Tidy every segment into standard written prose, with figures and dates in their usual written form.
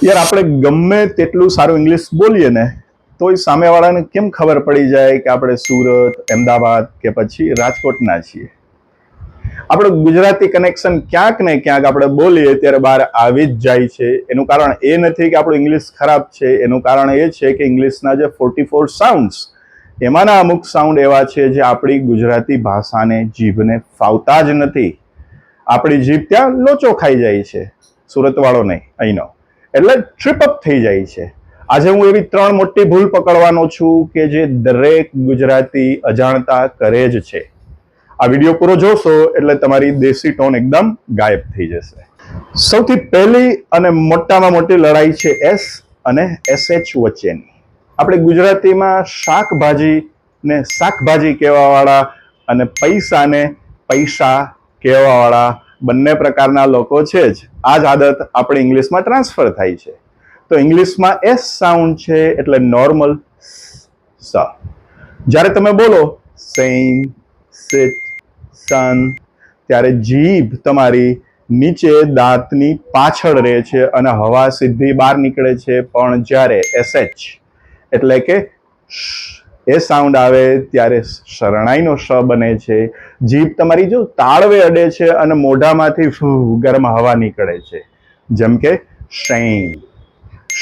યાર આપણે ગમે તેટલું સારું ઇંગ્લિશ બોલીએ ને તોય સામેવાળાને કેમ ખબર પડી જાય કે આપણે સુરત, અમદાવાદ કે પછી રાજકોટના છીએ. આપણું ગુજરાતી કનેક્શન ક્યાંક ને ક્યાંક આપણે બોલીએ ત્યારે બહાર આવી જ જાય છે. એનું કારણ એ નથી કે આપણું ઇંગ્લિશ ખરાબ છે, એનું કારણ એ છે કે ઇંગ્લિશના જે 44 સાઉન્ડ્સ એમાંના અમુક સાઉન્ડ એવા છે જે આપણી ગુજરાતી ભાષાને, જીભને ફાવતા જ નથી. આપણી જીભ ત્યાં લોચો ખાઈ જાય છે, સુરતવાળો નહીં અહીંનો, એટલે ટ્રીપ અપ થઈ જાય છે. આજે હું એવી 3 મોટી ભૂલ પકડવાનો છું કે જે દરેક ગુજરાતી અજાણતા કરે જ છે. આ વિડીયો પૂરો જોશો એટલે તમારી દેશી ટોન એકદમ ગાયબ થઈ જશે. સૌથી પહેલી અને મોટામાં મોટી લડાઈ છે એસ અને એસએચ વચ્ચેની. આપણે ગુજરાતીમાં શાકભાજીને શાકભાજી કહેવાવાળા અને પૈસાને પૈસા કહેવાવાળા બંને પ્રકારના લોકો છે જ. આ જ આદત આપણે ઇંગ્લિશમાં ટ્રાન્સફર થાય છે. તો ઇંગ્લિશમાં એસ સાઉન્ડ છે એટલે નોર્મલ સ. જ્યારે તમે બોલો સેમ, સિટ, સન, ત્યારે જીભ તમારી નીચે દાંતની પાછળ રહે છે અને હવા સીધી બહાર નીકળે છે. પણ જ્યારે એસએચ એટલે કે એ સાઉન્ડ આવે ત્યારે શરણાઈનો શ બને છે. જીભ તમારી જો તાળવે અડે છે અને મોઢામાંથી ગરમ હવા નીકળે છે. જેમ કે શેમ,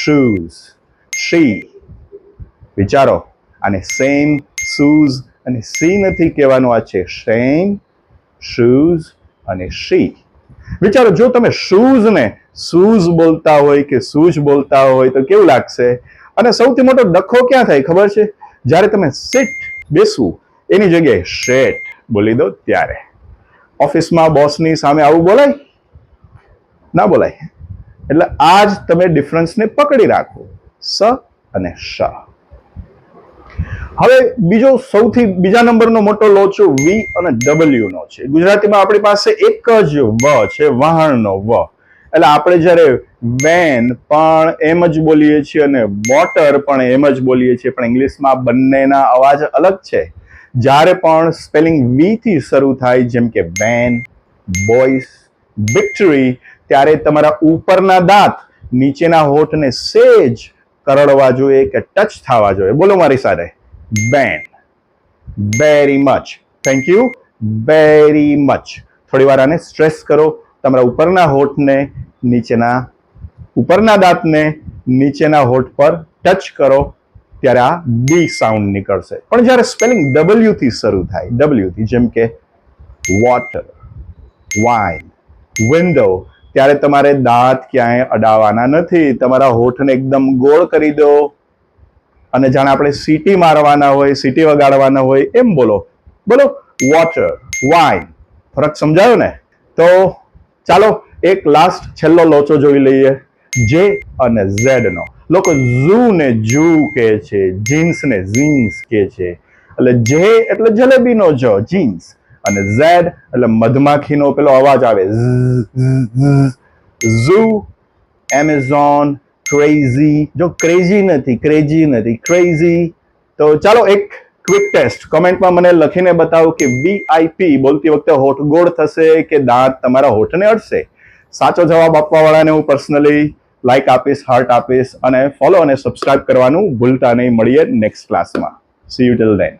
શૂઝ, શી. વિચારો, આને સેમ, શૂઝ અને સી નથી કહેવાનું, આ છે શેમ, શૂઝ અને શી. વિચારો, જો તમે શૂઝ ને શૂઝ બોલતા હોય કે શૂઝ બોલતા હોય તો કેવું લાગશે? અને સૌથી મોટો ડખો ક્યાં થાય ખબર છે? જ્યારે તમે સિટ, બેસવું, એની જગ્યાએ શેટ બોલી દો ત્યારે. ઓફિસમાં બોસની સામે આવું બોલાય? ના બોલાય. એટલે આ જ તમે ડિફરન્સને પકડી રાખો, સ અને શ. હવે બીજા નંબરનો મોટો લોચો વી અને ડબલ્યુ નો છે. ગુજરાતીમાં આપણી પાસે એક જ વ છે, વહાણનો વ. એટલે આપણે જ્યારે વેન પણ એમ જ બોલીએ છીએ અને વોટર પણ એમ જ બોલીએ છીએ, પણ ઇંગ્લિશમાં બંનેના અવાજ અલગ છે. જ્યારે પણ સ્પેલિંગ વી થી શરૂ થાય, જેમ કે વેન, બોયસ, વિક્ટરી, ત્યારે તમારા ઉપરના દાંત નીચેના હોઠને સેજ કરડવા જોઈએ કે ટચ થવા જોઈએ. બોલો મારી સાથે, બેન. Very much. Thank you. Very much. થોડી વાર આને સ્ટ્રેસ કરો. તમારા ઉપરના હોઠને ઉપરના દાંતને નીચેના હોઠ પર ટચ કરો ત્યારે આ બી સાઉન્ડ નીકળશે. પણ જ્યારે સ્પેલિંગ ડબલ્યુ થી શરૂ થાય, ડબલ્યુ થી, જેમ કે વોટર, વાઇન, વિન્ડો, ત્યારે તમારે દાંત ક્યાંય અડાવવાના નથી. તમારા હોઠને એકદમ ગોળ કરી દો અને જાણે આપણે સીટી મારવાના હોય, સીટી વગાડવાના હોય એમ બોલો. બોલો વોટર, વાઇન. ફરક સમજાયો ને? તો ચાલો એક લાસ્ટ છેલ્લો લોચો જોઈ લઈએ, જે અને ઝેડ નો. લોકો ઝૂ ને જૂ કહે છે, જીન્સ ને જીન્સ કહે છે. એટલે જે એટલે જલેબીનો જ, જીન્સ, અને ઝેડ એટલે મધમાખીનો પેલો અવાજ આવે, ઝૂ, એમેઝોન, ક્રેઝી. જો ક્રેઝી નથી, ક્રેઝી નથી, ક્રેઝી. તો ચાલો એક ક્વિક ટેસ્ટ કમેન્ટમાં મને લખીને બતાવો કે VIP બોલતી વખતે હોઠ ગોળ થશે કે દાંત તમારા હોઠને અડશે? સાચો જવાબ આપવા વાળાને હું પર્સનલી લાઈક આપીશ, હાર્ટ આપીશ, અને ફોલો અને સબસ્ક્રાઇબ કરવાનું ભૂલતા નહીં. મળીએ નેક્સ્ટ ક્લાસમાં. C you till then.